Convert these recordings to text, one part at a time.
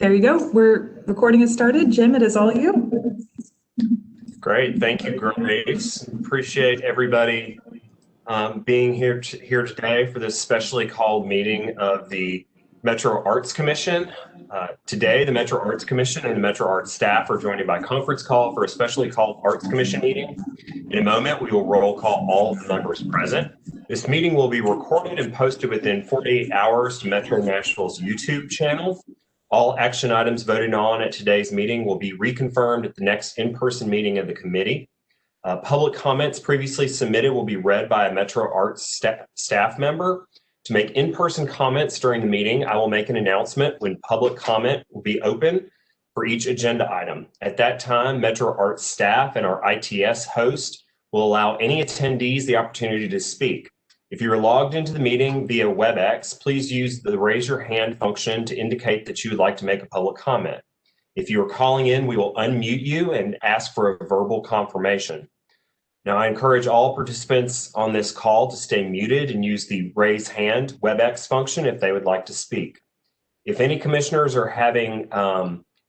There you go. We're recording has started. Jim, it is all you. Great. Thank you, Grace. Appreciate everybody being here today for this specially called meeting of the Metro Arts Commission. Today, the Metro Arts Commission and the Metro Arts staff are joining by conference call for a specially called Arts Commission meeting. In a moment, we will roll call all the members present. This meeting will be recorded and posted within 48 hours to Metro Nashville's YouTube channel. All action items voted on at today's meeting will be reconfirmed at the next in-person meeting of the committee. Public comments previously submitted will be read by a Metro Arts staff member. To make in-person comments during the meeting, I will make an announcement when public comment will be open for each agenda item. At that time, Metro Arts staff and our ITS host will allow any attendees the opportunity to speak. If you're logged into the meeting via WebEx, please use the raise your hand function to indicate that you would like to make a public comment. If you are calling in, we will unmute you and ask for a verbal confirmation. Now, I encourage all participants on this call to stay muted and use the raise hand WebEx function if they would like to speak. If any commissioners are having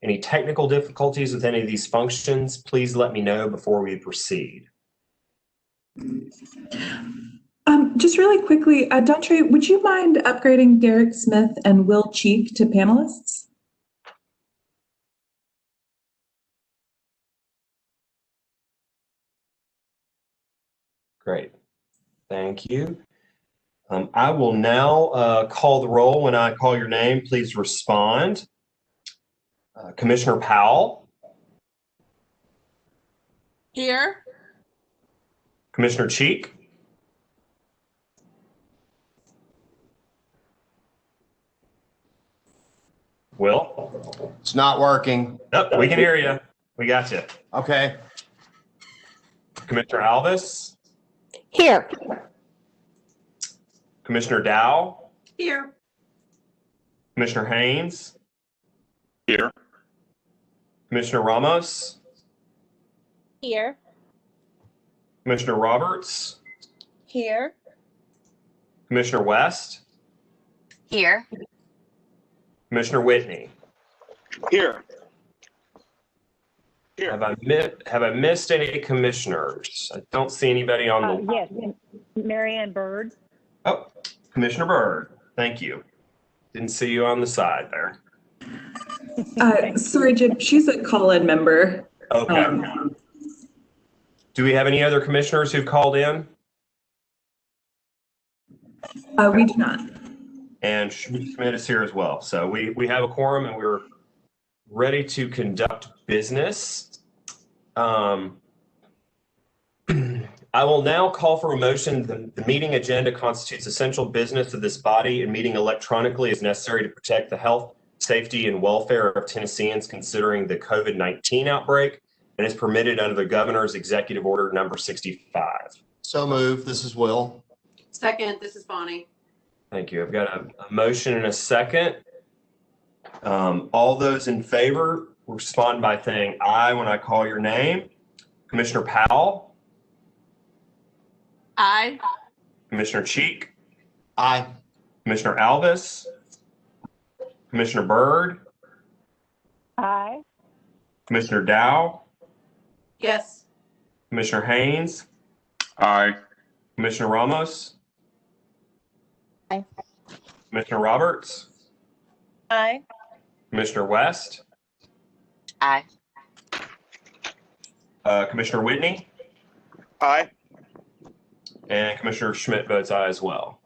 any technical difficulties with any of these functions, please let me know before we proceed. Just really quickly, Dontre, would you mind upgrading Derek Smith and Will Cheek to panelists? Great, thank you. I will now call the roll. When I call your name, please respond. Commissioner Powell. Here. Commissioner Cheek. Will? It's not working. Nope, we can hear you. We got you. Okay. Commissioner Alvis? Here. Commissioner Dow? Here. Commissioner Haynes? Here. Commissioner Ramos? Here. Commissioner Roberts? Here. Commissioner West? Here. Commissioner Whitney? Here. Here. Have I missed any commissioners? I don't see anybody on the... Yes, Marianne Bird. Oh, Commissioner Bird. Thank you. Didn't see you on the side there. Sorry, Jim, she's a call-in member. Okay. Do we have any other commissioners who've called in? We do not. And Schmidt is here as well. So we have a quorum and we're ready to conduct business. I will now call for a motion. The meeting agenda constitutes essential business of this body, and meeting electronically is necessary to protect the health, safety, and welfare of Tennesseans considering the COVID-19 outbreak, and is permitted under the governor's executive order number 65. So moved. This is Will. Second, this is Bonnie. Thank you. I've got a motion and a second. All those in favor respond by saying aye when I call your name. Commissioner Powell? Aye. Commissioner Cheek? Aye. Commissioner Alvis? Commissioner Bird? Aye. Commissioner Dow? Yes. Commissioner Haynes? Aye. Commissioner Ramos? Aye. Commissioner Roberts? Aye. Commissioner West? Aye. Commissioner Whitney? Aye. And Commissioner Schmidt votes aye as well.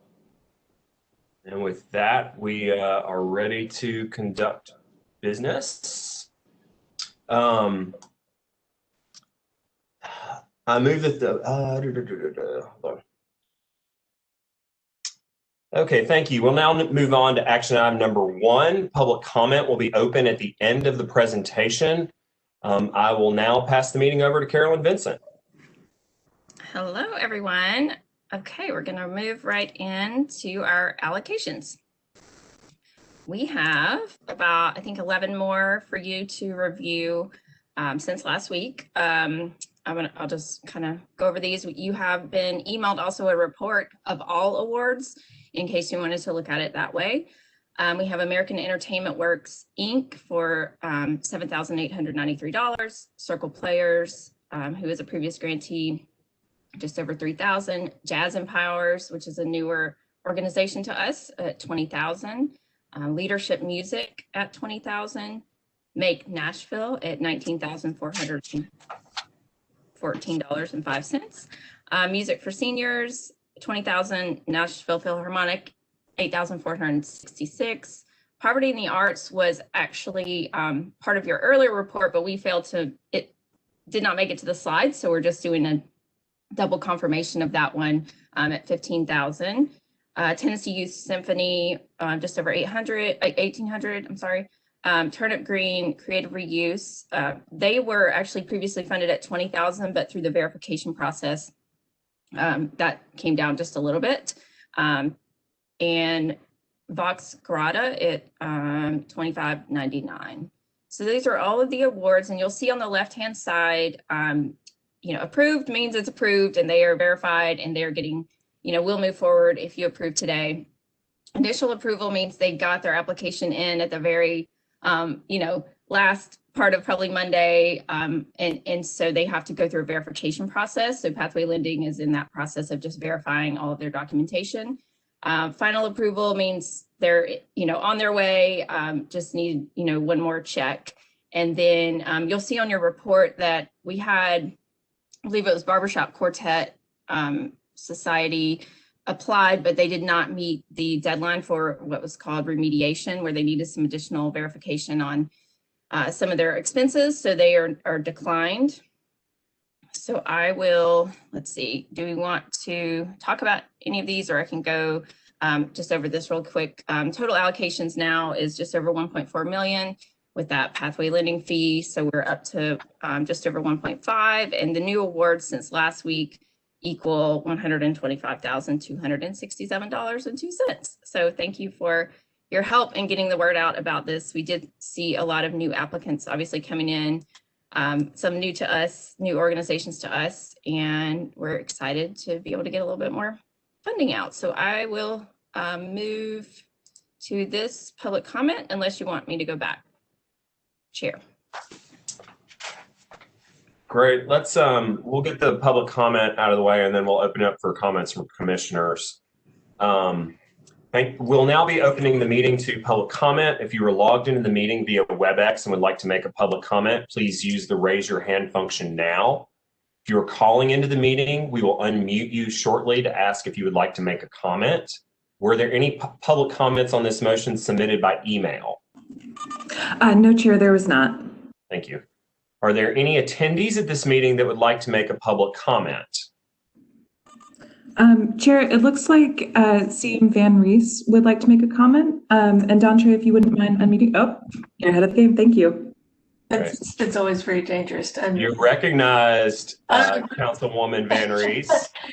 And with that, we are ready to conduct business. I move that the Okay, thank you. We'll now move on to action item number 1. Public comment will be open at the end of the presentation. I will now pass the meeting over to Carolyn Vincent. Hello, everyone. Okay, we're going to move right into our allocations. We have about, I think, 11 more for you to review since last week. I'll just kind of go over these. You have been emailed also a report of all awards in case you wanted to look at it that way. We have American Entertainment Works, Inc. for $7,893. Circle Players, who is a previous grantee, just over $3,000. Jazz Empowers, which is a newer organization to us, at $20,000. Leadership Music at $20,000. Make Nashville at $19,414.05. Music for Seniors, $20,000. Nashville Philharmonic, $8,466. Poverty in the Arts was actually part of your earlier report, but we failed to, it did not make it to the slides. So we're just doing a double confirmation of that one at $15,000. Tennessee Youth Symphony, just over 1,800, I'm sorry. Turnip Green Creative Reuse, they were actually previously funded at $20,000, but through the verification process, that came down just a little bit. And Vox Grata at $25.99. So these are all of the awards, and you'll see on the left-hand side, approved means it's approved, and they are verified, and they're getting, we'll move forward if you approve today. Initial approval means they got their application in at the very, last part of probably Monday, and so they have to go through a verification process. So Pathway Lending is in that process of just verifying all of their documentation. Final approval means they're, on their way, just need, one more check. And then you'll see on your report that we had, I believe it was Barbershop Quartet Society applied, but they did not meet the deadline for what was called remediation, where they needed some additional verification on some of their expenses. So they are declined. So I will, let's see, do we want to talk about any of these, or I can go just over this real quick. Total allocations now is just over 1.4 million with that Pathway Lending fee. So we're up to just over 1.5, and the new awards since last week equal $125,267.02. So thank you for your help in getting the word out about this. We did see a lot of new applicants obviously coming in, some new to us, new organizations to us, and we're excited to be able to get a little bit more funding out. So I will move to this public comment unless you want me to go back. Chair. Great. Let's we'll get the public comment out of the way, and then we'll open up for comments from commissioners. We'll now be opening the meeting to public comment. If you were logged into the meeting via WebEx and would like to make a public comment, please use the raise your hand function now. If you are calling into the meeting, we will unmute you shortly to ask if you would like to make a comment. Were there any public comments on this motion submitted by email? No, Chair, there was not. Thank you. Are there any attendees at this meeting that would like to make a public comment? Chair, it looks like CM Van Rees would like to make a comment. And Dontre, if you wouldn't mind unmuting. Oh, you're ahead of the game. Thank you. It's always very dangerous to unmute. You recognized Councilwoman Van Rees.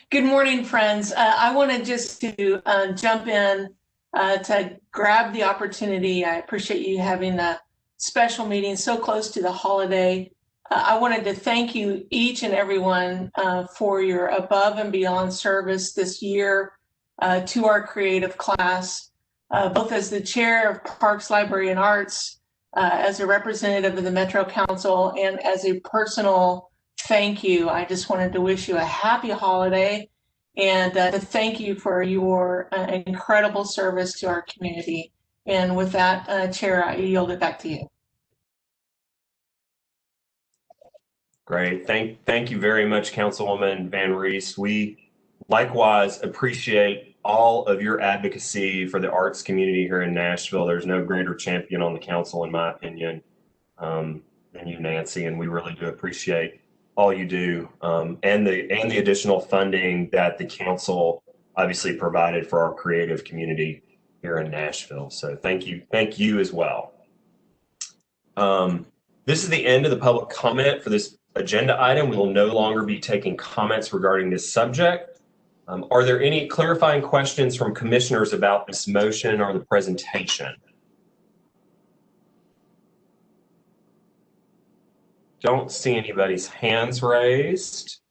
Good morning, friends. I wanted just to jump in to grab the opportunity. I appreciate you having a special meeting so close to the holiday. I wanted to thank you each and everyone for your above and beyond service this year to our creative class, both as the chair of Parks, Library, and Arts, as a representative of the Metro Council, and as a personal thank you. I just wanted to wish you a happy holiday and to thank you for your incredible service to our community. And with that, Chair, I yield it back to you. Great. Thank you very much, Councilwoman Van Rees. We likewise appreciate all of your advocacy for the arts community here in Nashville. There's no greater champion on the council, in my opinion, than you, Nancy, and we really do appreciate all you do, and the additional funding that the council obviously provided for our creative community here in Nashville. So thank you as well. This is the end of the public comment for this agenda item. We will no longer be taking comments regarding this subject. Are there any clarifying questions from commissioners about this motion or the presentation? Don't see anybody's hands raised.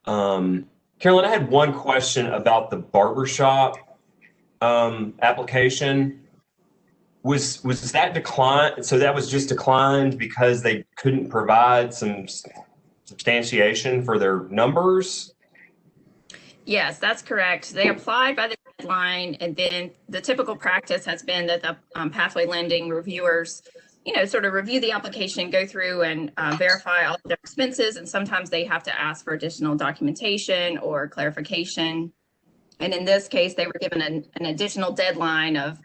Carolyn, I had one question about the barbershop. application, was that declined? So that was just declined because they couldn't provide some substantiation for their numbers? Yes, that's correct. They applied by the deadline, and then the typical practice has been that the pathway lending reviewers, sort of review the application, go through and verify all of their expenses, and sometimes they have to ask for additional documentation or clarification. And in this case, they were given an additional deadline of,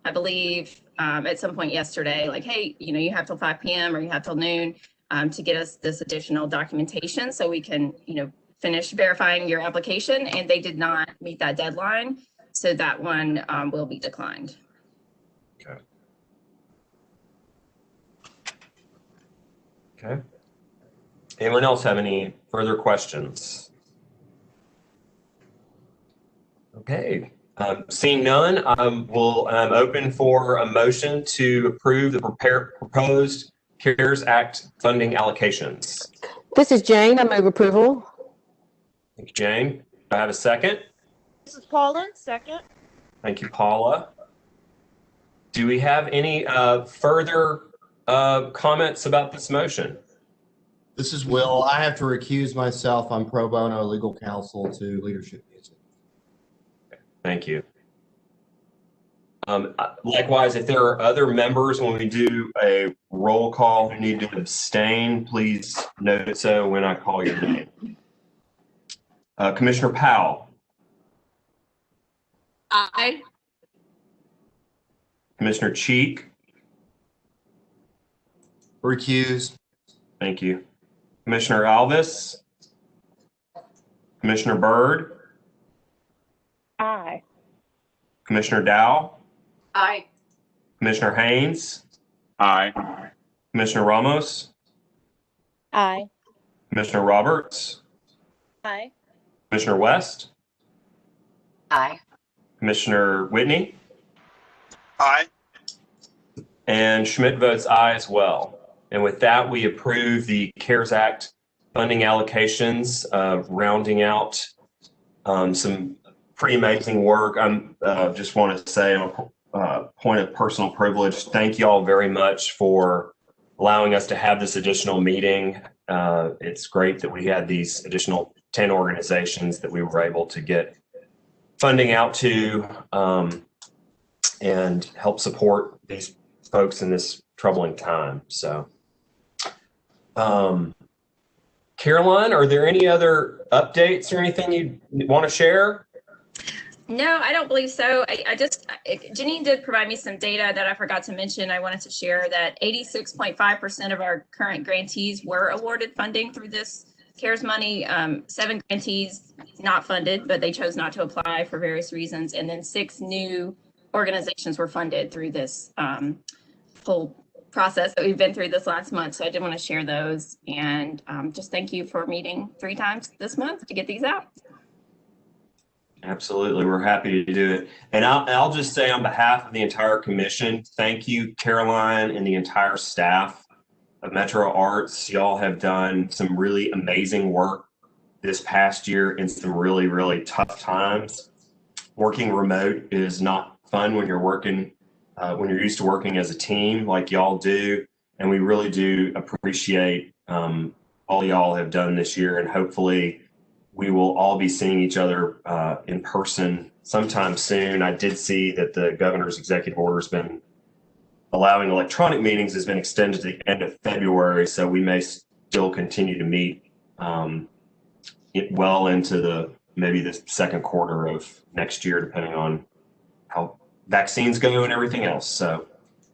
I believe, at some point yesterday, like, hey, you have till 5 p.m. or you have till noon to get us this additional documentation so we can, finish verifying your application. And they did not meet that deadline. So that one will be declined. Okay. Okay. Anyone else have any further questions? Okay. Seeing none, we'll open for a motion to approve the proposed CARES Act funding allocations. This is Jane. I move approval. Thank you, Jane. Do I have a second? This is Paula, second. Thank you, Paula. Do we have any further comments about this motion? This is Will. I have to recuse myself. I'm pro bono legal counsel to Leadership Music. Thank you. Likewise, if there are other members when we do a roll call who need to abstain, please note so when I call your name. Commissioner Powell. Aye. Commissioner Cheek. Recuse. Thank you. Commissioner Alvis. Commissioner Byrd. Aye. Commissioner Dow. Aye. Commissioner Haynes. Aye. Commissioner Ramos. Aye. Commissioner Roberts. Aye. Commissioner West. Aye. Commissioner Whitney. Aye. And Schmidt votes aye as well. And with that, we approve the CARES Act funding allocations, rounding out some pretty amazing work. I just want to say on a point of personal privilege, thank you all very much for allowing us to have this additional meeting. It's great that we had these additional 10 organizations that we were able to get funding out to and help support these folks in this troubling time. So, Caroline, are there any other updates or anything you want to share? No, I don't believe so. Janine did provide me some data that I forgot to mention. I wanted to share that 86.5% of our current grantees were awarded funding through this CARES money. 7 grantees not funded, but they chose not to apply for various reasons. And then 6 new organizations were funded through this whole process that we've been through this last month. So I did want to share those, and just thank you for meeting 3 times this month to get these out. Absolutely. We're happy to do it. And I'll just say on behalf of the entire commission, thank you, Caroline, and the entire staff of Metro Arts. Y'all have done some really amazing work this past year in some really, really tough times. Working remote is not fun when you're working, when you're used to working as a team like y'all do. And we really do appreciate all y'all have done this year. And hopefully we will all be seeing each other in person sometime soon. I did see that the governor's executive order has been allowing electronic meetings has been extended to the end of February. So we may still continue to meet well into maybe the second quarter of next year, depending on how vaccines go and everything else. So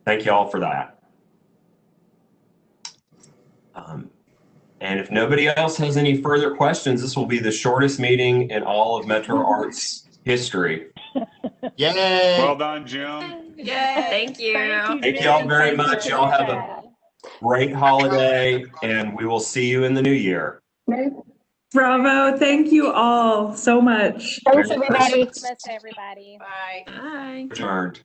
thank you all for that. And if nobody else has any further questions, this will be the shortest meeting in all of Metro Arts history. Yay! Well done, Jim. Yay. Thank you. Thank you all very much. Y'all have a great holiday, and we will see you in the new year. Bravo. Thank you all so much. Thanks, everybody. Christmas, everybody. Bye. Bye. Adjourned.